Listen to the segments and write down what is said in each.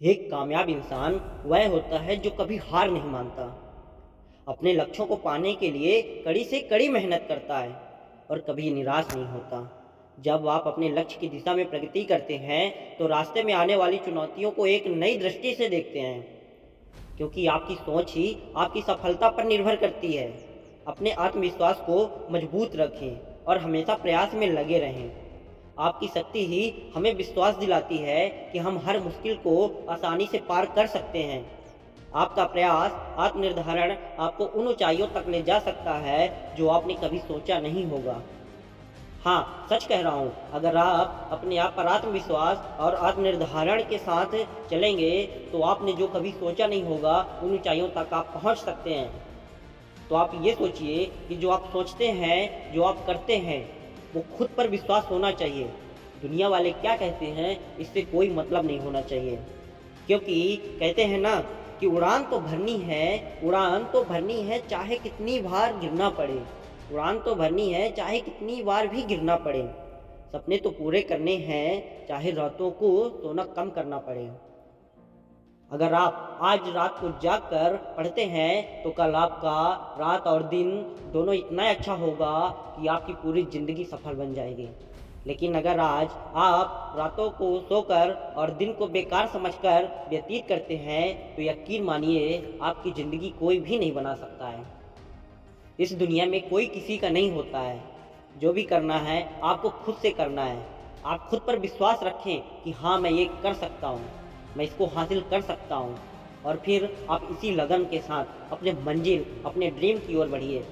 एक कामयाब इंसान वह होता है जो कभी हार नहीं मानता, अपने लक्ष्यों को पाने के लिए कड़ी से कड़ी मेहनत करता है और कभी निराश नहीं होता। जब आप अपने लक्ष्य की दिशा में प्रगति करते हैं तो रास्ते में आने वाली चुनौतियों को एक नई दृष्टि से देखते हैं, क्योंकि आपकी सोच ही आपकी सफलता पर निर्भर करती है। अपने आत्मविश्वास को मजबूत रखें और हमेशा प्रयास में लगे रहें। आपकी शक्ति ही हमें विश्वास दिलाती है कि हम हर मुश्किल को आसानी से पार कर सकते हैं। आपका प्रयास, आत्मनिर्धारण आपको उन ऊंचाइयों तक ले जा सकता है जो आपने कभी सोचा नहीं होगा। हाँ, सच कह रहा हूँ, अगर आप अपने आप पर आत्मविश्वास और आत्मनिर्धारण के साथ चलेंगे तो आपने जो कभी सोचा नहीं होगा उन ऊंचाइयों तक आप पहुँच सकते हैं। तो आप ये सोचिए कि जो आप सोचते हैं, जो आप करते हैं, वो खुद पर विश्वास होना चाहिए। दुनिया वाले क्या कहते हैं इससे कोई मतलब नहीं होना चाहिए, क्योंकि कहते हैं ना कि उड़ान तो भरनी है, उड़ान तो भरनी है चाहे कितनी बार गिरना पड़े। उड़ान तो भरनी है चाहे कितनी बार भी गिरना पड़े। सपने तो पूरे करने हैं चाहे रातों को सोना कम करना पड़े। अगर आप आज रात को जाग कर पढ़ते हैं तो कल आपका रात और दिन दोनों इतना अच्छा होगा कि आपकी पूरी ज़िंदगी सफल बन जाएगी। लेकिन अगर आज आप रातों को सोकर और दिन को बेकार समझकर व्यतीत करते हैं तो यकीन मानिए आपकी ज़िंदगी कोई भी नहीं बना सकता है। इस दुनिया में कोई किसी का नहीं होता है। जो भी करना है आपको खुद से करना है। आप खुद पर विश्वास रखें कि हाँ, मैं ये कर सकता हूँ, मैं इसको हासिल कर सकता हूँ, और फिर आप इसी लगन के साथ अपने मंजिल, अपने ड्रीम की ओर बढ़िए।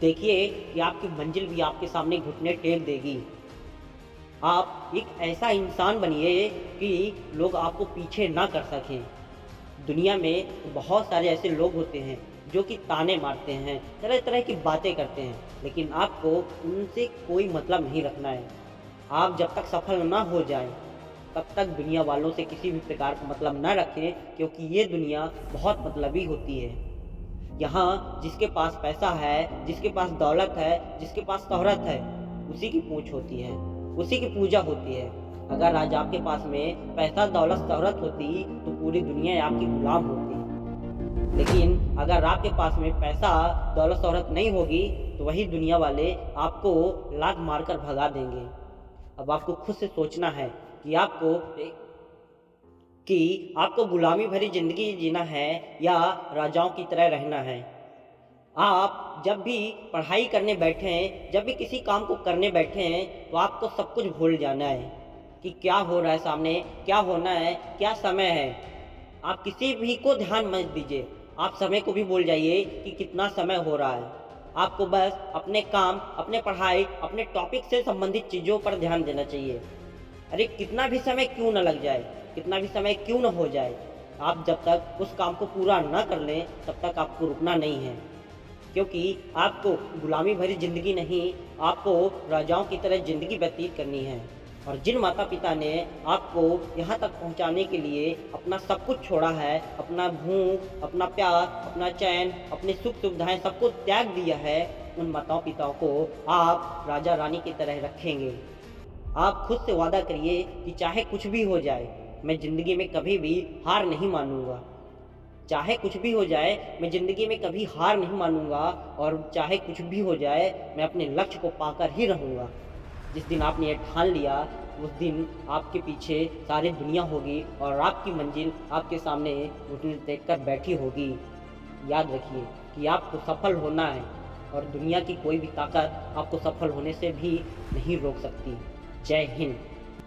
देखिए कि आपकी मंजिल भी आपके सामने घुटने टेक देगी। आप एक ऐसा इंसान बनिए कि लोग आपको पीछे ना कर सकें। दुनिया में बहुत सारे ऐसे लोग होते हैं जो कि ताने मारते हैं, तरह तरह की बातें करते हैं, लेकिन आपको उनसे कोई मतलब नहीं रखना है। आप जब तक सफल ना हो जाएं तब तक दुनिया वालों से किसी भी प्रकार का मतलब ना रखें, क्योंकि ये दुनिया बहुत मतलबी होती है। यहाँ जिसके पास पैसा है, जिसके पास दौलत है, जिसके पास शोहरत है, उसी की पूछ होती है, उसी की पूजा होती है। अगर आज आपके पास में पैसा, दौलत, शोहरत होती तो पूरी दुनिया आपकी गुलाम होती। लेकिन अगर आपके पास में पैसा, दौलत, शोहरत नहीं होगी तो वही दुनिया वाले आपको लात मारकर भगा देंगे। अब आपको खुद से सोचना है कि आपको गुलामी भरी ज़िंदगी जीना है या राजाओं की तरह रहना है। आप जब भी पढ़ाई करने बैठें, जब भी किसी काम को करने बैठें तो आपको सब कुछ भूल जाना है कि क्या हो रहा है सामने, क्या होना है, क्या समय है। आप किसी भी को ध्यान मत दीजिए, आप समय को भी भूल जाइए कि कितना समय हो रहा है। आपको बस अपने काम, अपने पढ़ाई, अपने टॉपिक से संबंधित चीज़ों पर ध्यान देना चाहिए। अरे कितना भी समय क्यों न लग जाए, कितना भी समय क्यों न हो जाए, आप जब तक उस काम को पूरा न कर लें तब तक आपको रुकना नहीं है। क्योंकि आपको गुलामी भरी ज़िंदगी नहीं, आपको राजाओं की तरह ज़िंदगी व्यतीत करनी है। और जिन माता पिता ने आपको यहाँ तक पहुँचाने के लिए अपना सब कुछ छोड़ा है, अपना भूख, अपना प्यार, अपना चैन, अपनी सुख सुविधाएं सब कुछ त्याग दिया है, उन माताओं पिताओं को आप राजा रानी की तरह रखेंगे। आप खुद से वादा करिए कि चाहे कुछ भी हो जाए, मैं ज़िंदगी में कभी भी हार नहीं मानूंगा। चाहे कुछ भी हो जाए, मैं ज़िंदगी में कभी हार नहीं मानूंगा, और चाहे कुछ भी हो जाए, मैं अपने लक्ष्य को पाकर ही रहूँगा। जिस दिन आपने ये ठान लिया, उस दिन आपके पीछे सारी दुनिया होगी और आपकी मंजिल आपके सामने घुटने टेक कर बैठी होगी। याद रखिए कि आपको सफल होना है और दुनिया की कोई भी ताकत आपको सफल होने से भी नहीं रोक सकती। जय हिंद।